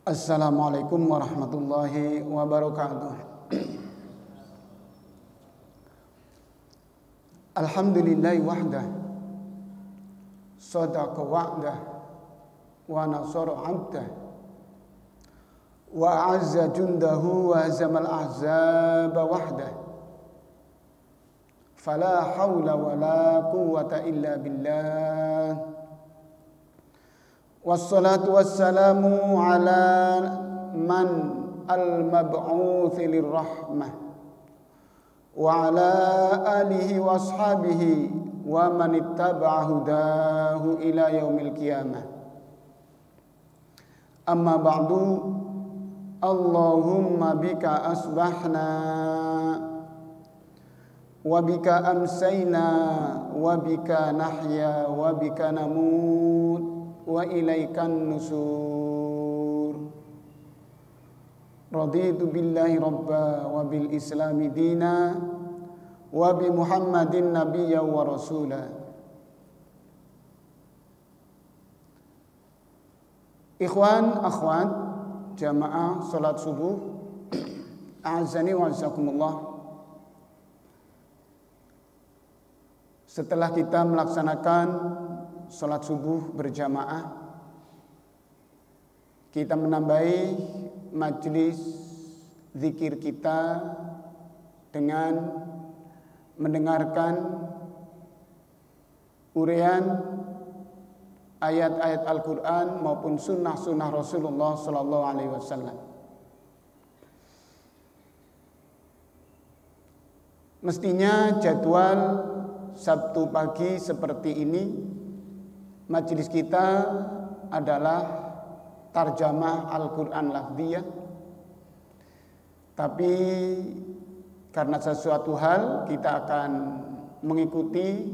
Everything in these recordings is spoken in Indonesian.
Assalamualaikum warahmatullahi wabarakatuh. Alhamdulillahi wahdah, sadaqa wa'dah, wa nasara 'abdah, wa a'azza jundahu wa hazamal ahzaba wahdah. Fala hawla wa la quwwata illa billah. Wassalatu wassalamu ala man al-mab'uthi lirrahmah wa ala alihi wa ashabihi wa man ittaba'a hudahu ila yaumil qiyamah. Amma ba'du, Allahumma bika asbahna wa bika amsayna wa bika nahya wa bika namut wa ilaikan nusur. Raditu billahi rabba wa bil islami dina wa bi muhammadin nabiyya wa rasula. Ikhwan, akhwat, jamaah salat subuh, a'azani wa azakumullah. Setelah kita melaksanakan salat subuh berjamaah, kita menambahi majelis zikir kita dengan mendengarkan uraian ayat-ayat Al-Quran maupun sunnah-sunnah Rasulullah Sallallahu Alaihi Wasallam. Mestinya jadwal Sabtu pagi seperti ini, majelis kita adalah tarjamah Al-Quran lafziyah. Tapi karena sesuatu hal kita akan mengikuti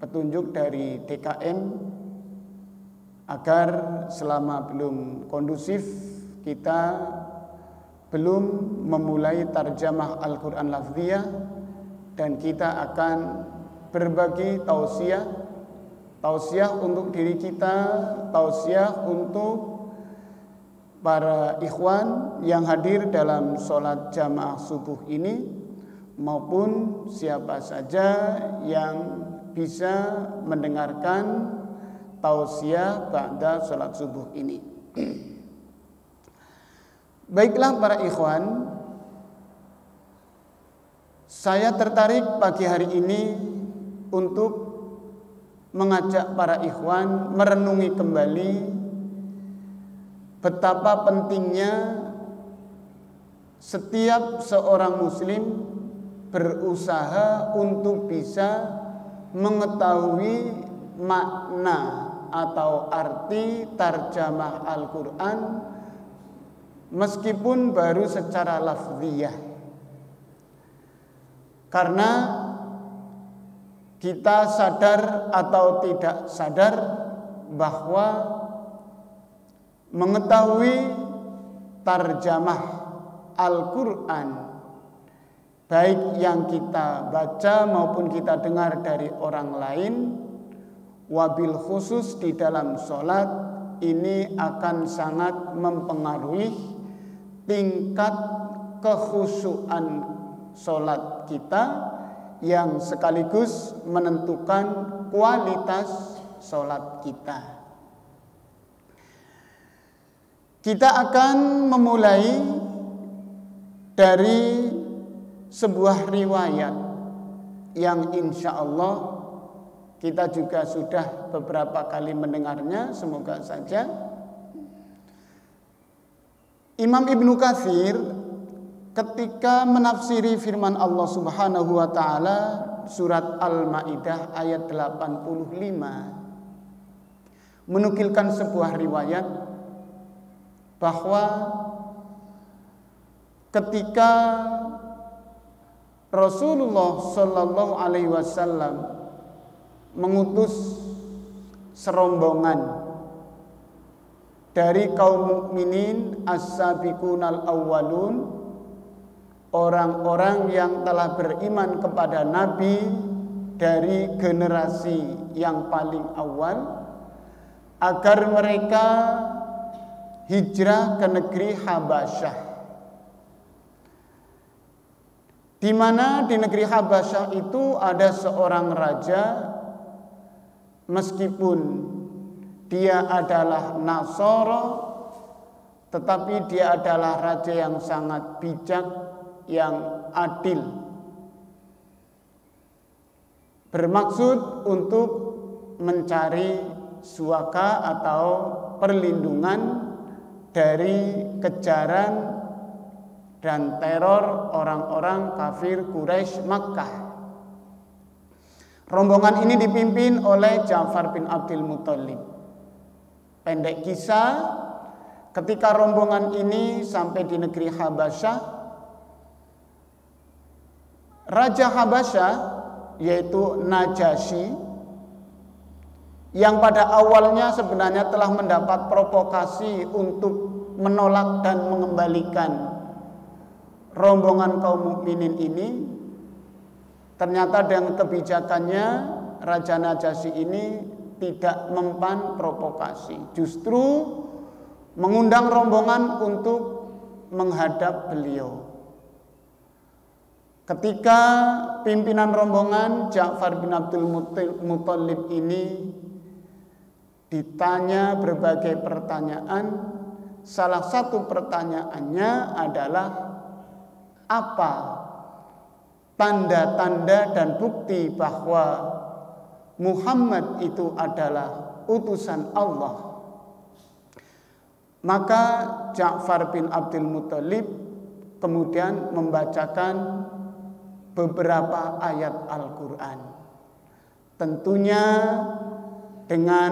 petunjuk dari DKM agar selama belum kondusif kita belum memulai tarjamah Al-Quran lafziyah, dan kita akan berbagi tausiah untuk diri kita, tausiah untuk para ikhwan yang hadir dalam sholat jamaah subuh ini, maupun siapa saja yang bisa mendengarkan tausiah ba'da sholat subuh ini. Baiklah para ikhwan, saya tertarik pagi hari ini untuk mengajak para ikhwan merenungi kembali betapa pentingnya setiap seorang muslim berusaha untuk bisa mengetahui makna atau arti tarjamah Al-Quran meskipun baru secara lafziyah. Karena kita sadar atau tidak sadar bahwa mengetahui tarjamah Al-Quran, baik yang kita baca maupun kita dengar dari orang lain, wabil khusus di dalam sholat, ini akan sangat mempengaruhi tingkat kekhusyuan sholat kita, yang sekaligus menentukan kualitas sholat kita. Kita akan memulai dari sebuah riwayat yang insya Allah kita juga sudah beberapa kali mendengarnya, semoga saja. Imam Ibnu Katsir ketika menafsiri firman Allah Subhanahu wa taala surat Al-Maidah ayat 85 menukilkan sebuah riwayat bahwa ketika Rasulullah sallallahu alaihi wasallam mengutus serombongan dari kaum mukminin as-sabiqunal awwalun, orang-orang yang telah beriman kepada Nabi dari generasi yang paling awal, agar mereka hijrah ke negeri Habasyah, di mana di negeri Habasyah itu ada seorang raja, meskipun dia adalah Nasara, tetapi dia adalah raja yang sangat bijak, yang adil, bermaksud untuk mencari suaka atau perlindungan dari kejaran dan teror orang-orang kafir Quraisy Makkah. Rombongan ini dipimpin oleh Ja'far bin Abdul Muthalib. Pendek kisah, ketika rombongan ini sampai di negeri Habasyah, Raja Habasyah yaitu Najasyi, yang pada awalnya sebenarnya telah mendapat provokasi untuk menolak dan mengembalikan rombongan kaum mukminin ini, ternyata dengan kebijakannya Raja Najasyi ini tidak mempan provokasi, justru mengundang rombongan untuk menghadap beliau. Ketika pimpinan rombongan Ja'far bin Abdul Muthalib ini ditanya berbagai pertanyaan, salah satu pertanyaannya adalah, apa tanda-tanda dan bukti bahwa Muhammad itu adalah utusan Allah? Maka Ja'far bin Abdul Muthalib kemudian membacakan beberapa ayat Al-Quran, tentunya dengan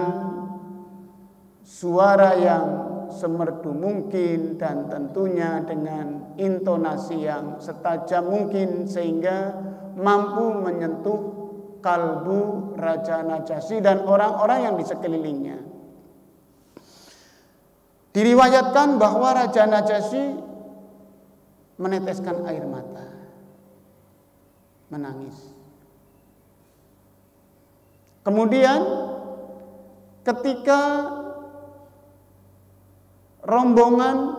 suara yang semerdu mungkin dan tentunya dengan intonasi yang setajam mungkin, sehingga mampu menyentuh kalbu Raja Najasyi dan orang-orang yang di sekelilingnya. Diriwayatkan bahwa Raja Najasyi meneteskan air mata, menangis. Kemudian ketika rombongan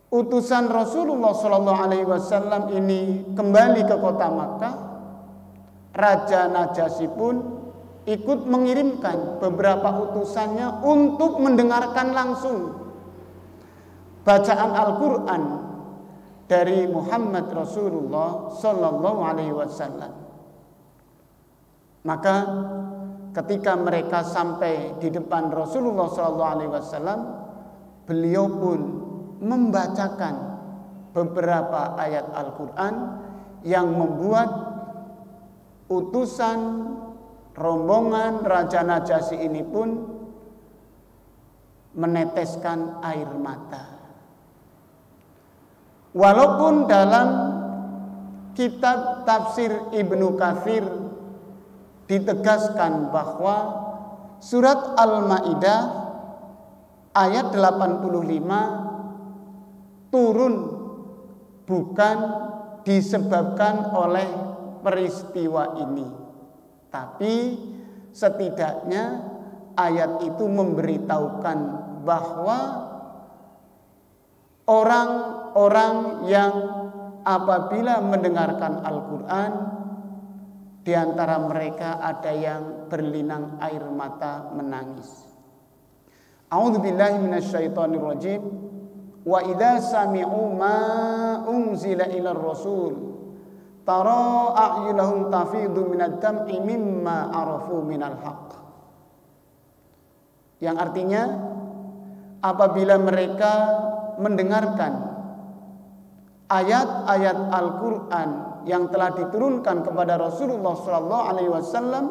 utusan Rasulullah SAW ini kembali ke kota Makkah, Raja Najasyi pun ikut mengirimkan beberapa utusannya untuk mendengarkan langsung bacaan Al-Quran dari Muhammad Rasulullah SAW. Maka ketika mereka sampai di depan Rasulullah SAW, beliau pun membacakan beberapa ayat Al-Quran yang membuat utusan rombongan Raja Najasyi ini pun meneteskan air mata. Walaupun dalam kitab tafsir Ibnu Katsir ditegaskan bahwa surat Al-Maidah ayat 85 turun bukan disebabkan oleh peristiwa ini, tapi setidaknya ayat itu memberitahukan bahwa orang-orang yang apabila mendengarkan Al-Quran, di antara mereka ada yang berlinang air mata menangis. A'udzubillahi minasyaitonirrajim. Wa idza sami'u ma unzila ilar rasul tara a'yunahum tafidu minad dam'i mimma arafu minal haqq. Yang artinya, apabila mereka mendengarkan ayat-ayat Al-Quran yang telah diturunkan kepada Rasulullah SAW,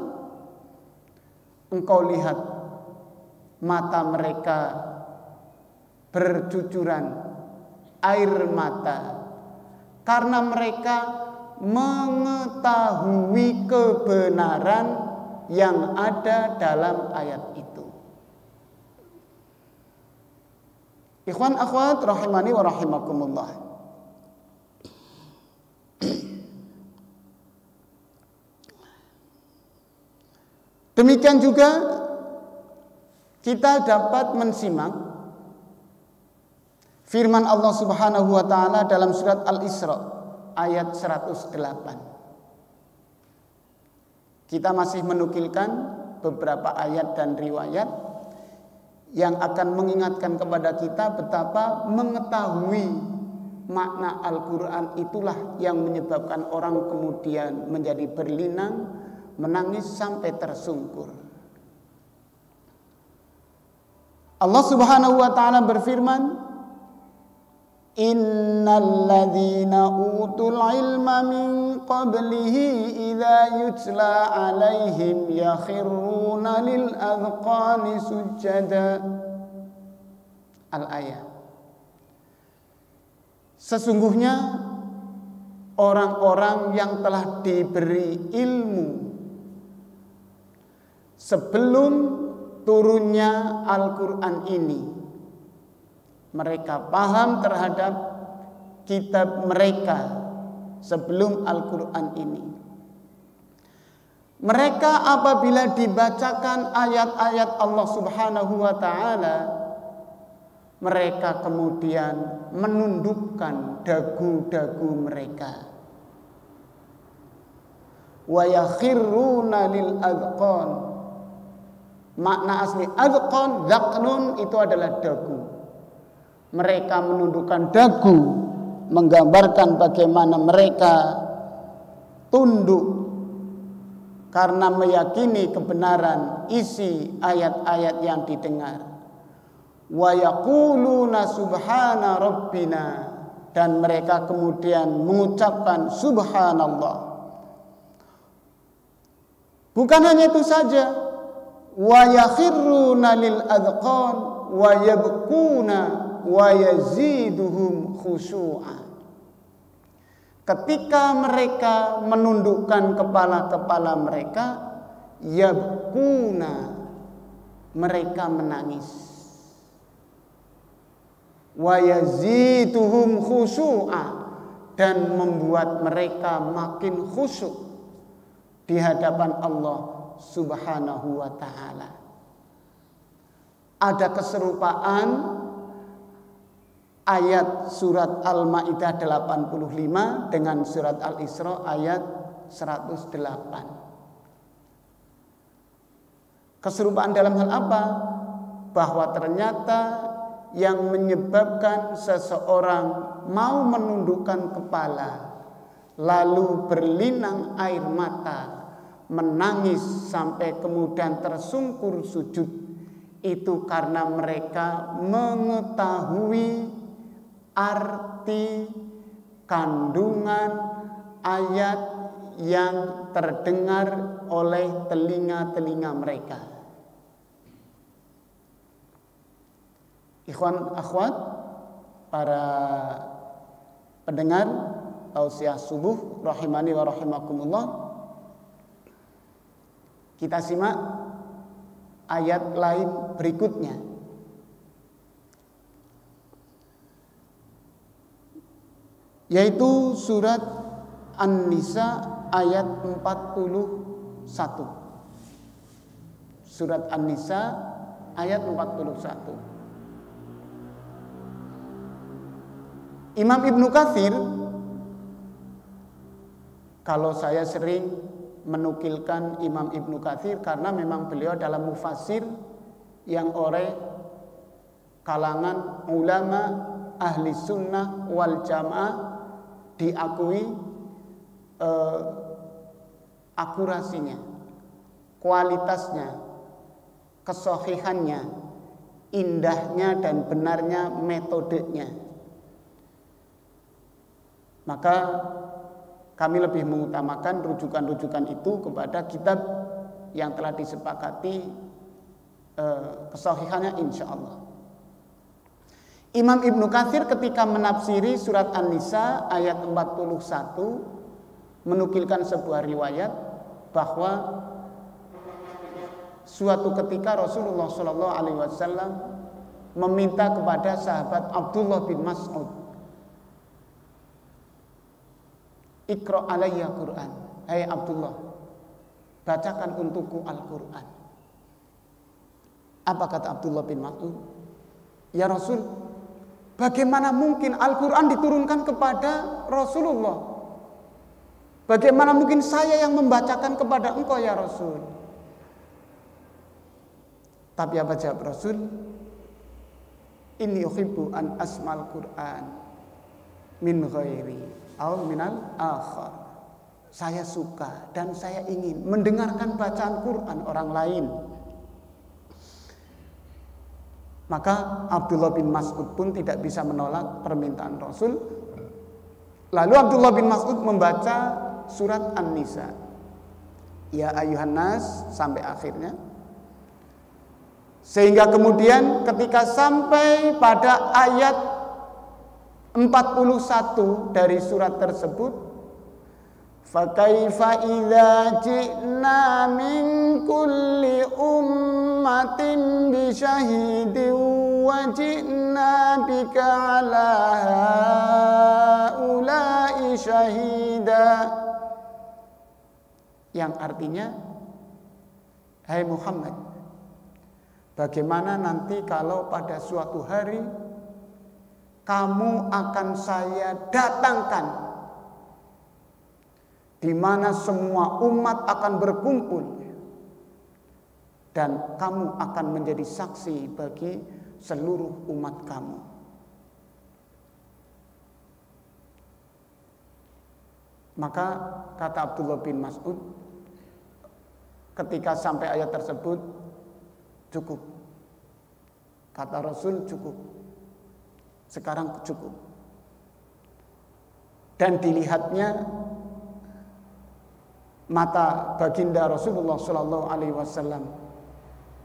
engkau lihat mata mereka bercucuran air mata karena mereka mengetahui kebenaran yang ada dalam ayat itu. Ikhwan akhwat rahimani wa rahimakumullah. Demikian juga kita dapat mensimak firman Allah Subhanahu wa taala dalam surat Al-Isra ayat 108. Kita masih menukilkan beberapa ayat dan riwayat yang akan mengingatkan kepada kita betapa mengetahui makna Al-Quran itulah yang menyebabkan orang kemudian menjadi berlinang, menangis sampai tersungkur. Allah Subhanahu wa taala berfirman, Innal ladzina utul ilma min qablihi idza yutla alaihim yakhiruna lil adqani sujada. Al-ayat. Sesungguhnya orang-orang yang telah diberi ilmu sebelum turunnya Al-Quran ini, mereka paham terhadap kitab mereka sebelum Al-Quran ini. Mereka apabila dibacakan ayat-ayat Allah Subhanahu wa taala, mereka kemudian menundukkan dagu-dagu mereka. Wa yakhiruna lil adqan. Makna asli adqan, dhaqnun itu adalah dagu. Mereka menundukkan dagu, menggambarkan bagaimana mereka tunduk karena meyakini kebenaran isi ayat-ayat yang didengar. Wa yaquluna subhana rabbina, dan mereka kemudian mengucapkan subhanallah. Bukan hanya itu saja, wa yakhiruna lil adqan wa yabkuna wa yaziduhum khusyu'a. Ketika mereka menundukkan kepala-kepala mereka, yabkuna, mereka menangis. Wa yaziduhum khusyu'a, dan membuat mereka makin khusyuk di hadapan Allah Subhanahu wa ta'ala. Ada keserupaan ayat surat Al-Maidah 85 dengan surat Al-Isra ayat 108. Keserupaan dalam hal apa? Bahwa ternyata yang menyebabkan seseorang mau menundukkan kepala lalu berlinang air mata, menangis sampai kemudian tersungkur sujud, itu karena mereka mengetahui arti kandungan ayat yang terdengar oleh telinga-telinga mereka. Ikhwan akhwat, para pendengar tausiah subuh rahimani wa rahimakumullah, kita simak ayat lain berikutnya. Yaitu surat An-Nisa ayat 41. Surat An-Nisa ayat 41. Imam Ibnu Katsir, kalau saya sering menukilkan Imam Ibnu Katsir karena memang beliau adalah mufassir yang oleh kalangan ulama ahli sunnah wal jamaah diakui akurasinya, kualitasnya, kesahihannya, indahnya dan benarnya metodenya. Maka kami lebih mengutamakan rujukan-rujukan itu kepada kitab yang telah disepakati kesahihannya insya Allah. Imam Ibnu Katsir ketika menafsiri surat An-Nisa ayat 41 menukilkan sebuah riwayat bahwa suatu ketika Rasulullah SAW meminta kepada sahabat Abdullah bin Mas'ud, Iqra alayya Quran, hai Abdullah, bacakan untukku Al-Quran. Apa kata Abdullah bin Mas'ud? Ya Rasul, bagaimana mungkin Al-Quran diturunkan kepada Rasulullah? Bagaimana mungkin saya yang membacakan kepada engkau ya Rasul? Tapi apa jawab Rasul? Inni uhibbu an asmal Quran min ghairi aw minal akhar. Saya suka dan saya ingin mendengarkan bacaan Quran orang lain. Maka Abdullah bin Mas'ud pun tidak bisa menolak permintaan Rasul. Lalu Abdullah bin Mas'ud membaca surat An-Nisa, ya ayuhan nas, sampai akhirnya. Sehingga kemudian ketika sampai pada ayat 41 dari surat tersebut, fakaifa idza ji'na min kulli ummatin bi syahidin wa ji'na bika 'ala haula'i syahida, yang artinya, hai Muhammad, bagaimana nanti kalau pada suatu hari kamu akan saya datangkan di mana semua umat akan berkumpul dan kamu akan menjadi saksi bagi seluruh umat kamu. Maka kata Abdullah bin Mas'ud, ketika sampai ayat tersebut, cukup. Kata Rasul, cukup. Sekarang cukup. Dan dilihatnya mata baginda Rasulullah Shallallahu Alaihi Wasallam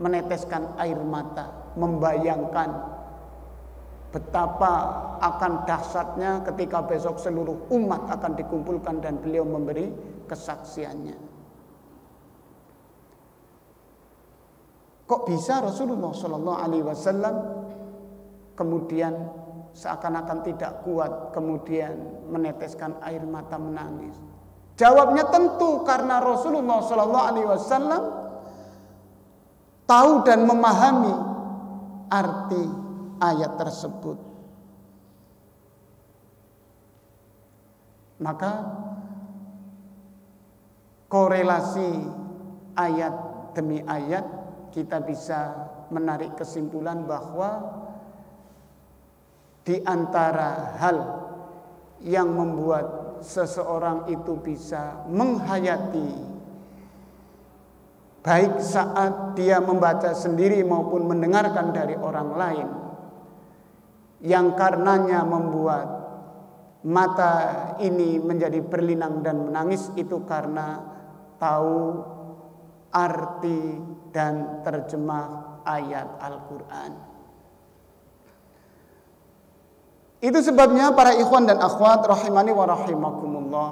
meneteskan air mata, membayangkan betapa akan dahsyatnya ketika besok seluruh umat akan dikumpulkan dan beliau memberi kesaksiannya. Kok bisa Rasulullah Shallallahu Alaihi Wasallam kemudian seakan-akan tidak kuat, kemudian meneteskan air mata menangis? Jawabnya tentu karena Rasulullah Shallallahu Alaihi Wasallam tahu dan memahami arti ayat tersebut. Maka korelasi ayat demi ayat kita bisa menarik kesimpulan bahwa di antara hal yang membuat seseorang itu bisa menghayati baik saat dia membaca sendiri maupun mendengarkan dari orang lain, yang karenanya membuat mata ini menjadi berlinang dan menangis, itu karena tahu arti dan terjemah ayat Al-Quran. Itu sebabnya para ikhwan dan akhwat rahimani wa rahimakumullah,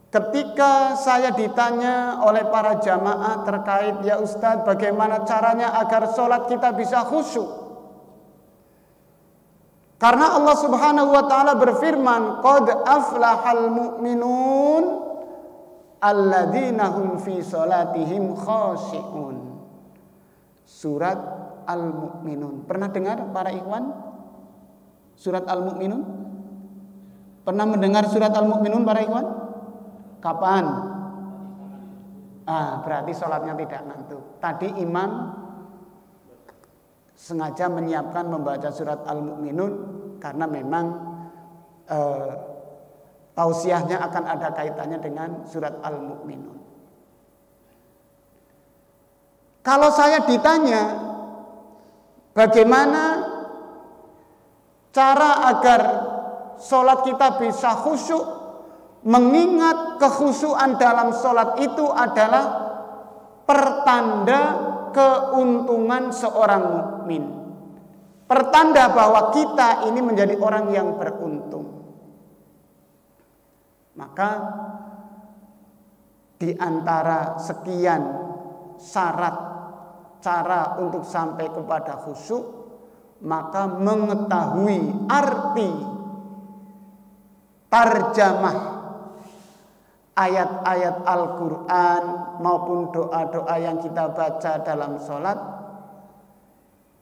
ketika saya ditanya oleh para jamaah terkait, ya Ustadz, bagaimana caranya agar sholat kita bisa khusyuk? Karena Allah Subhanahu wa ta'ala berfirman, qad aflahal mu'minun alladzina hum fi sholatihim khashi'un. Surat Al-Mu'minun. Pernah dengar para ikhwan surat Al-Mu'minun? Pernah mendengar surat Al-Mu'minun para ikhwan? Kapan? Berarti sholatnya tidak ngantuk. Tadi imam sengaja menyiapkan membaca surat Al-Mu'minun karena memang tausiahnya akan ada kaitannya dengan surat Al-Mu'minun. Kalau saya ditanya bagaimana cara agar sholat kita bisa khusyuk, mengingat kekhusyuan dalam sholat itu adalah pertanda keuntungan seorang mukmin, pertanda bahwa kita ini menjadi orang yang beruntung. Maka di antara sekian syarat cara untuk sampai kepada khusyuk, maka mengetahui arti tarjamah ayat-ayat Al-Quran maupun doa-doa yang kita baca dalam sholat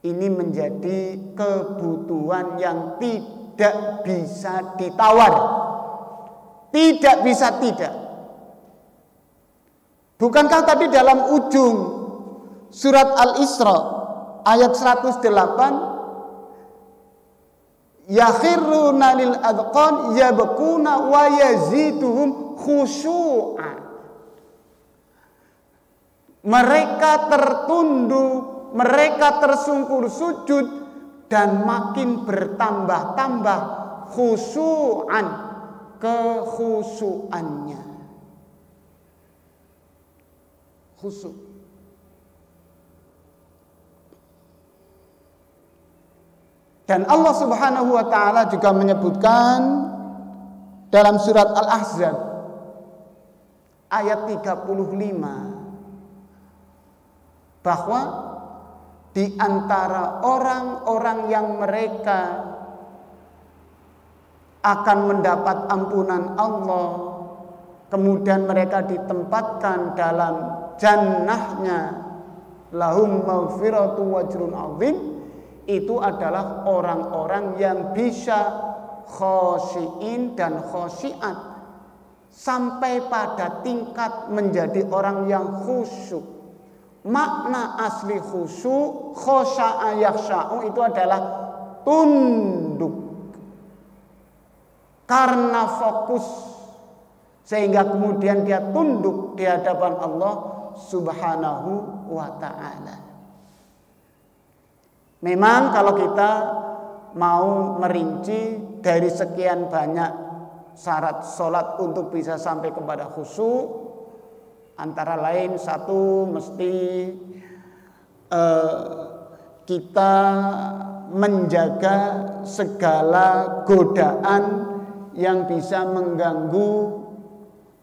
ini menjadi kebutuhan yang tidak bisa ditawar. Tidak bisa tidak. Bukankah tadi dalam ujung surat Al-Isra ayat 108, yakhiruna lil adqan yabkuna wa yaziduhum khusyu'a. Mereka tertunduk, mereka tersungkur sujud dan makin bertambah-tambah khusyu'an, kekhusyuannya. Khusyuk. Dan Allah Subhanahu wa taala juga menyebutkan dalam surat Al-Ahzab ayat 35 bahwa di antara orang-orang yang mereka akan mendapat ampunan Allah, kemudian mereka ditempatkan dalam jannahnya, lahum maghfiratu wajrun azim, itu adalah orang-orang yang bisa khosyiin dan khosyiat sampai pada tingkat menjadi orang yang khusyuk. Makna asli khusyuk, khosya'a yakhsya'u, itu adalah tunduk karena fokus, sehingga kemudian dia tunduk di hadapan Allah Subhanahu wa ta'ala. Memang kalau kita mau merinci dari sekian banyak syarat sholat untuk bisa sampai kepada khusyuk, antara lain satu, mesti kita menjaga segala godaan yang bisa mengganggu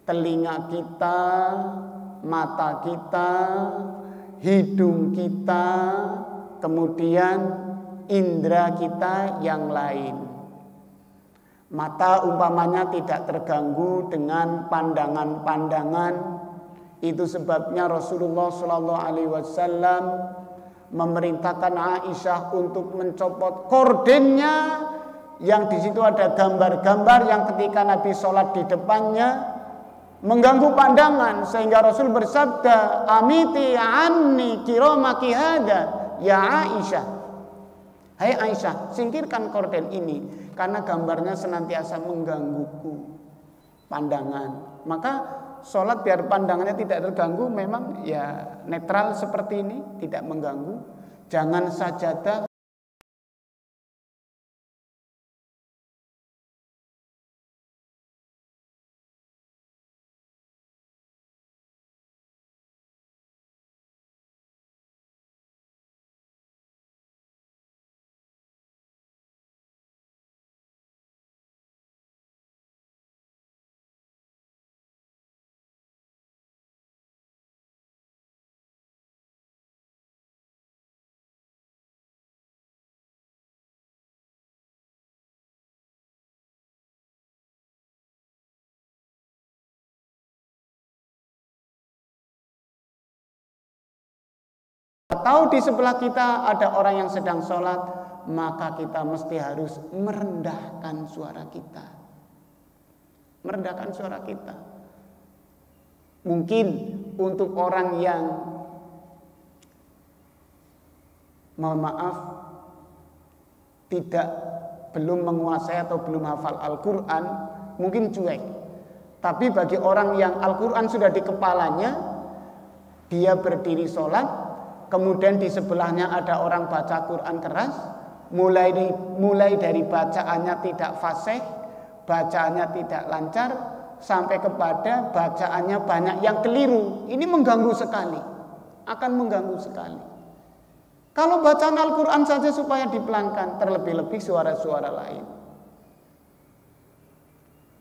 telinga kita, mata kita, hidung kita, kemudian indera kita yang lain. Mata umpamanya tidak terganggu dengan pandangan-pandangan. Itu sebabnya Rasulullah SAW memerintahkan Aisyah untuk mencopot kordennya, yang di situ ada gambar-gambar yang ketika Nabi sholat di depannya mengganggu pandangan, sehingga Rasul bersabda, amiti anni kiramaki hada ya Aisyah, hai Aisyah, singkirkan korden ini karena gambarnya senantiasa menggangguku pandangan. Maka sholat biar pandangannya tidak terganggu memang ya netral seperti ini, tidak mengganggu. Jangan sajadah atau di sebelah kita ada orang yang sedang sholat, maka kita mesti harus merendahkan suara kita. Merendahkan suara kita. Mungkin untuk orang yang, mohon maaf, belum menguasai atau belum hafal Al-Quran, mungkin cuek. Tapi bagi orang yang Al-Quran sudah di kepalanya, dia berdiri sholat, kemudian di sebelahnya ada orang baca Quran keras, mulai dari bacaannya tidak fasih, bacaannya tidak lancar, sampai kepada bacaannya banyak yang keliru. Ini mengganggu sekali, akan mengganggu sekali. Kalau bacaan Al-Quran saja supaya dipelankan, terlebih-lebih suara-suara lain.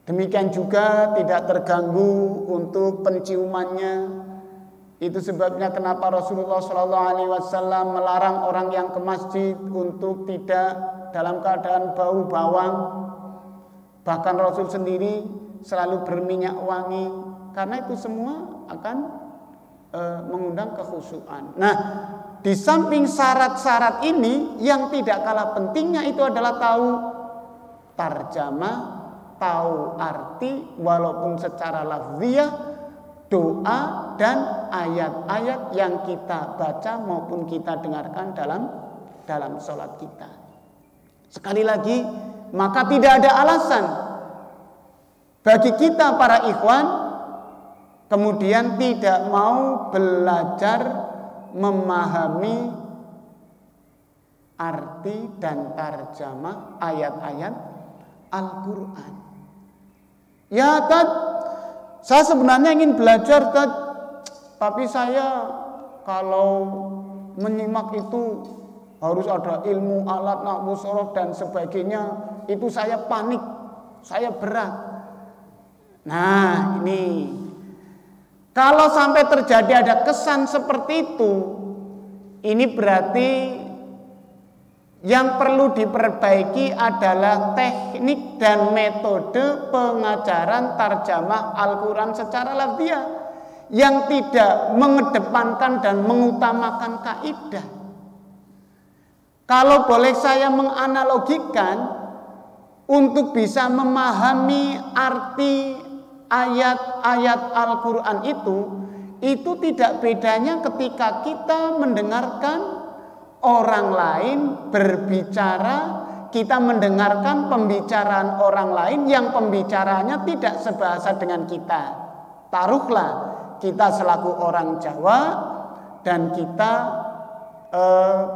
Demikian juga tidak terganggu untuk penciumannya. Itu sebabnya kenapa Rasulullah SAW melarang orang yang ke masjid untuk tidak dalam keadaan bau bawang. Bahkan Rasul sendiri selalu berminyak wangi, karena itu semua akan mengundang kekhusyuan. Nah, di samping syarat-syarat ini, yang tidak kalah pentingnya itu adalah tahu tarjamah, tahu arti walaupun secara lafziyah, doa dan ayat-ayat yang kita baca maupun kita dengarkan dalam sholat kita. Sekali lagi, maka tidak ada alasan bagi kita para ikhwan kemudian tidak mau belajar memahami arti dan tarjamah ayat-ayat Al-Quran. Ya Tad, saya sebenarnya ingin belajar Tad, tapi saya kalau menyimak itu harus ada ilmu alat nahwu sorof dan sebagainya, itu saya panik, saya berat. Nah ini, kalau sampai terjadi ada kesan seperti itu, ini berarti yang perlu diperbaiki adalah teknik dan metode pengajaran tarjamah Al-Quran secara lafziyah yang tidak mengedepankan dan mengutamakan kaidah. Kalau boleh saya menganalogikan, untuk bisa memahami arti ayat-ayat Al-Quran itu tidak bedanya ketika kita mendengarkan orang lain berbicara, kita mendengarkan pembicaraan orang lain yang pembicaranya tidak sebahasa dengan kita. Taruhlah kita selaku orang Jawa dan kita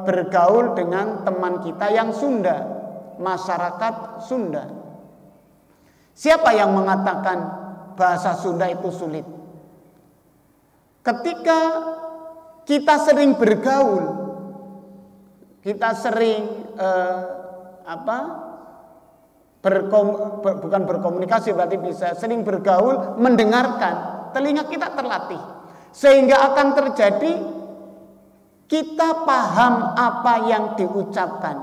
bergaul dengan teman kita yang Sunda, masyarakat Sunda. Siapa yang mengatakan bahasa Sunda itu sulit? Ketika kita sering bergaul, kita sering bukan berkomunikasi, berarti bisa sering bergaul, mendengarkan, telinga kita terlatih, sehingga akan terjadi kita paham apa yang diucapkan,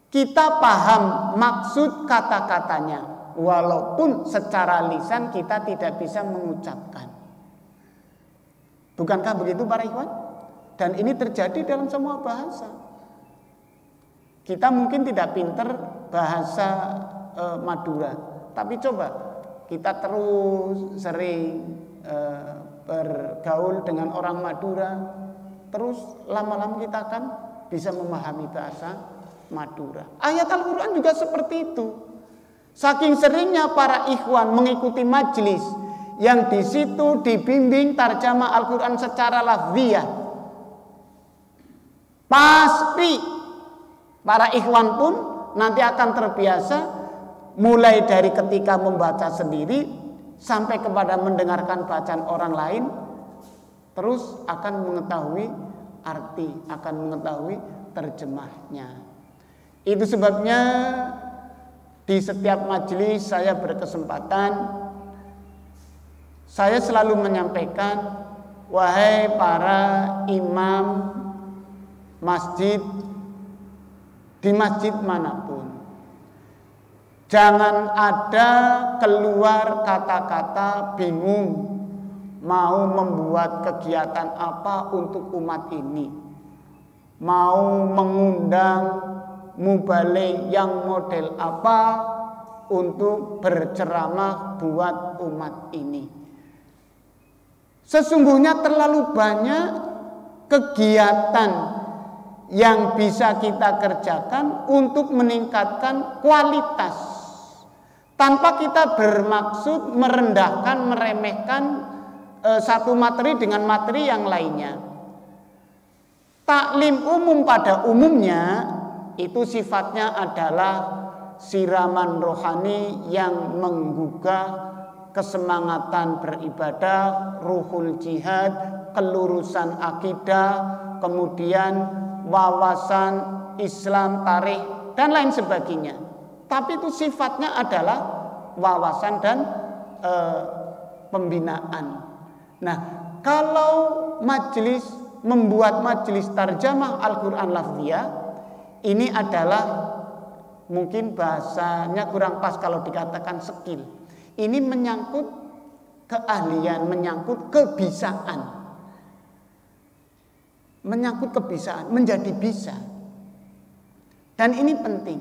kita paham maksud kata-katanya, walaupun secara lisan kita tidak bisa mengucapkan. Bukankah begitu para ikhwan? Dan ini terjadi dalam semua bahasa. Kita mungkin tidak pinter bahasa Madura, tapi coba kita terus sering bergaul dengan orang Madura, terus lama-lama kita akan bisa memahami bahasa Madura. Ayat Al-Quran juga seperti itu. Saking seringnya para ikhwan mengikuti majelis yang di situ dibimbing tarjamah Al-Quran secara lafziyah, pasti para ikhwan pun nanti akan terbiasa mulai dari ketika membaca sendiri sampai kepada mendengarkan bacaan orang lain, terus akan mengetahui arti, akan mengetahui terjemahnya. Itu sebabnya di setiap majelis saya berkesempatan, saya selalu menyampaikan, wahai para imam masjid di masjid manapun, jangan ada keluar kata-kata bingung mau membuat kegiatan apa untuk umat ini, mau mengundang mubalik yang model apa untuk berceramah buat umat ini. Sesungguhnya terlalu banyak kegiatan yang bisa kita kerjakan untuk meningkatkan kualitas, tanpa kita bermaksud merendahkan, meremehkan satu materi dengan materi yang lainnya. Taklim umum pada umumnya itu sifatnya adalah siraman rohani yang menggugah kesemangatan beribadah, ruhul jihad, kelurusan akidah, kemudian wawasan Islam, tarikh, dan lain sebagainya. Tapi itu sifatnya adalah wawasan dan pembinaan. Nah, kalau majelis membuat majelis tarjamah Al-Quran lafziyah, ini adalah mungkin bahasanya kurang pas kalau dikatakan skill. Ini menyangkut keahlian, menyangkut kebisaan. menyangkut kebisaan, menjadi bisa. Dan ini penting.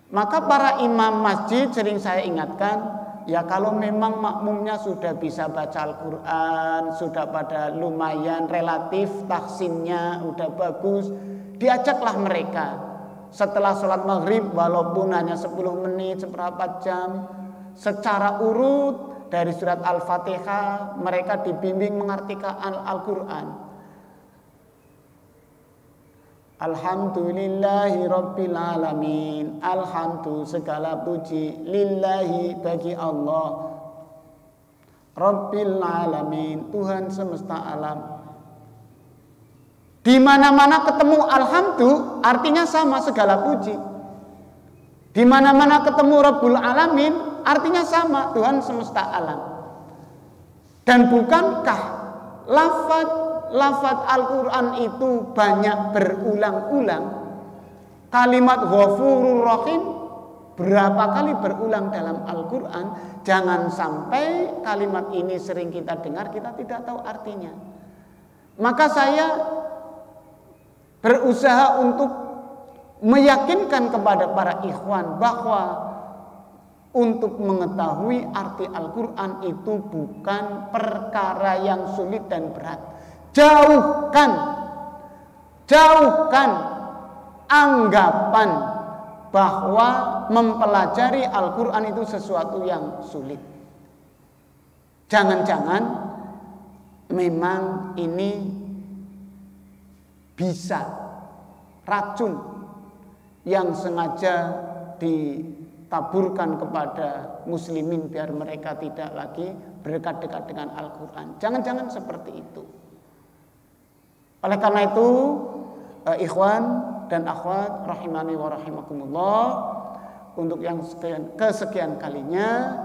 Maka para imam masjid sering saya ingatkan, ya kalau memang makmumnya sudah bisa baca Al-Quran, sudah pada lumayan relatif tahsinnya udah bagus, diajaklah mereka setelah sholat maghrib walaupun hanya 10 menit, seperempat jam, secara urut dari surat Al-Fatihah mereka dibimbing mengartikan Al-Quran. Alhamdulillahi Rabbil Alamin. Alhamdulillah segala puji lillahi bagi Allah Rabbil Alamin, Tuhan semesta alam. Di mana-mana ketemu alhamdulillah artinya sama segala puji. Di mana-mana ketemu Rabbul Alamin artinya sama Tuhan semesta alam. Dan bukankah lafaz Al-Quran itu banyak berulang-ulang? Kalimat Ghafurur Rahim berapa kali berulang dalam Al-Quran? Jangan sampai kalimat ini sering kita dengar, kita tidak tahu artinya. Maka saya berusaha untuk meyakinkan kepada para ikhwan bahwa untuk mengetahui arti Al-Quran itu bukan perkara yang sulit dan berat. Jauhkan anggapan bahwa mempelajari Al-Quran itu sesuatu yang sulit. Jangan-jangan memang ini bisa racun yang sengaja ditaburkan kepada muslimin biar mereka tidak lagi berdekat-dekat dengan Al-Quran. Jangan-jangan seperti itu. Oleh karena itu, ikhwan dan akhwat rahimani wa rahimakumullah, untuk yang kesekian kalinya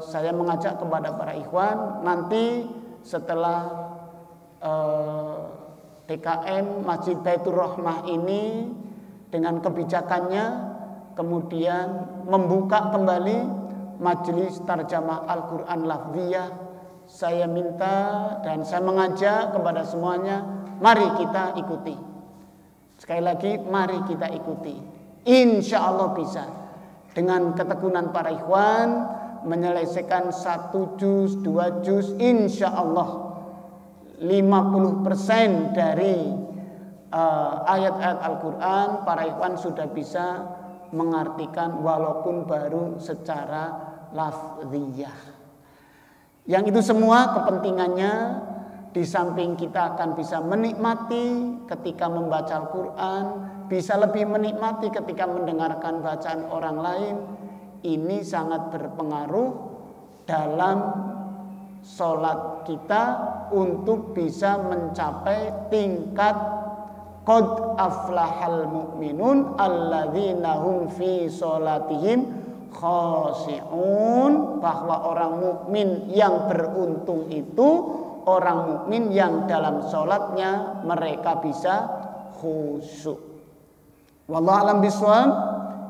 saya mengajak kepada para ikhwan nanti setelah DKM Masjid Baitur Rahmah ini dengan kebijakannya kemudian membuka kembali majelis tarjamah Al-Quran lafziyah. Saya minta dan saya mengajak kepada semuanya, mari kita ikuti. Sekali lagi, mari kita ikuti. Insya Allah bisa. Dengan ketekunan para ikhwan menyelesaikan 1 juz, 2 juz, insya Allah 50% dari ayat-ayat Al-Quran para ikhwan sudah bisa mengartikan walaupun baru secara lafziyah. Yang itu semua kepentingannya di samping kita akan bisa menikmati ketika membaca Al-Quran, bisa lebih menikmati ketika mendengarkan bacaan orang lain. Ini sangat berpengaruh dalam sholat kita untuk bisa mencapai tingkat qad aflahal mu'minun alladzina hum fi sholatihim khashi'un, bahwa orang mukmin yang beruntung itu orang mukmin yang dalam sholatnya mereka bisa khusyuk. Wallahu a'lam bishawab.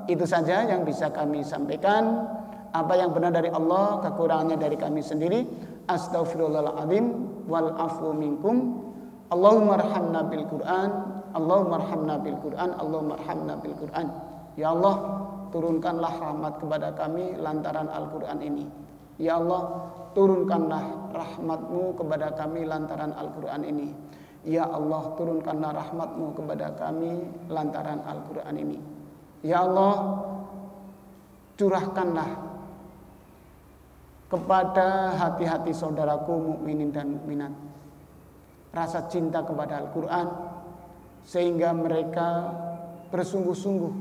Itu saja yang bisa kami sampaikan. Apa yang benar dari Allah, kekurangannya dari kami sendiri. Astaghfirullahaladzim wal afu minkum. Allahumma arhamna bil Qur'an, Allahumma arhamna bil Qur'an, Allahumma arhamna bil Qur'an. Ya Allah, turunkanlah rahmat kepada kami lantaran Al-Quran ini. Ya Allah, turunkanlah rahmat-Mu kepada kami lantaran Al-Quran ini. Ya Allah, turunkanlah rahmat-Mu kepada kami lantaran Al-Quran ini. Ya Allah, curahkanlah kepada hati-hati saudaraku mukminin dan mukminat rasa cinta kepada Al-Quran, sehingga mereka bersungguh-sungguh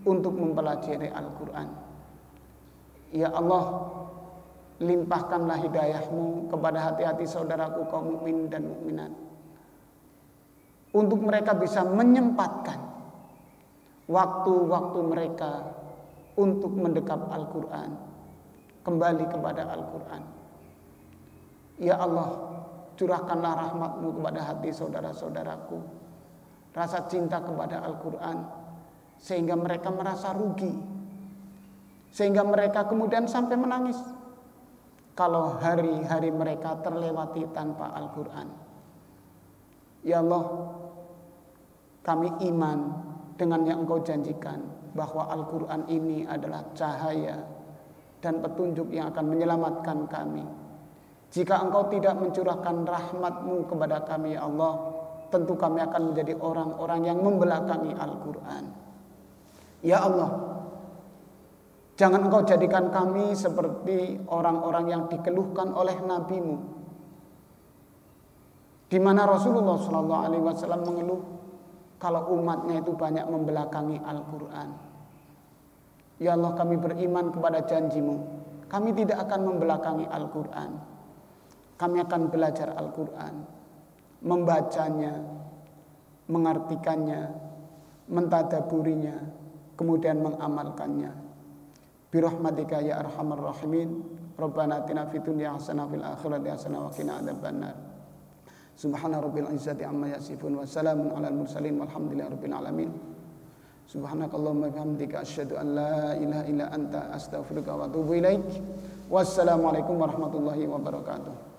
untuk mempelajari Al-Quran. Ya Allah, limpahkanlah hidayah-Mu kepada hati-hati saudaraku kaum mukmin dan mukminat, untuk mereka bisa menyempatkan waktu-waktu mereka untuk mendekap Al-Quran, kembali kepada Al-Quran. Ya Allah, curahkanlah rahmat-Mu kepada hati saudara-saudaraku, rasa cinta kepada Al-Quran, sehingga mereka merasa rugi, sehingga mereka kemudian sampai menangis kalau hari-hari mereka terlewati tanpa Al-Quran. Ya Allah, kami iman dengan yang Engkau janjikan bahwa Al-Quran ini adalah cahaya dan petunjuk yang akan menyelamatkan kami. Jika Engkau tidak mencurahkan rahmat-Mu kepada kami, ya Allah, tentu kami akan menjadi orang-orang yang membelakangi Al-Quran. Ya Allah, jangan Engkau jadikan kami seperti orang-orang yang dikeluhkan oleh Nabi-Mu, di mana Rasulullah SAW mengeluh kalau umatnya itu banyak membelakangi Al-Quran. Ya Allah, kami beriman kepada janji-Mu, kami tidak akan membelakangi Al-Quran. Kami akan belajar Al-Quran, membacanya, mengartikannya, mentadaburinya, kemudian mengamalkannya. Birahmatika ya arhamar rahimin. Rabbana atina fid dunya hasanah fil akhirati hasanah wa qina adzabannar. Subhana rabbil izzati amma yasifun wa salamun alal mursalin walhamdulillahi rabbil alamin. Subhanakallahumma bihamdika asyhadu an la ilaha illa anta astaghfiruka wa atubu ilaik. Wassalamualaikum warahmatullahi wabarakatuh.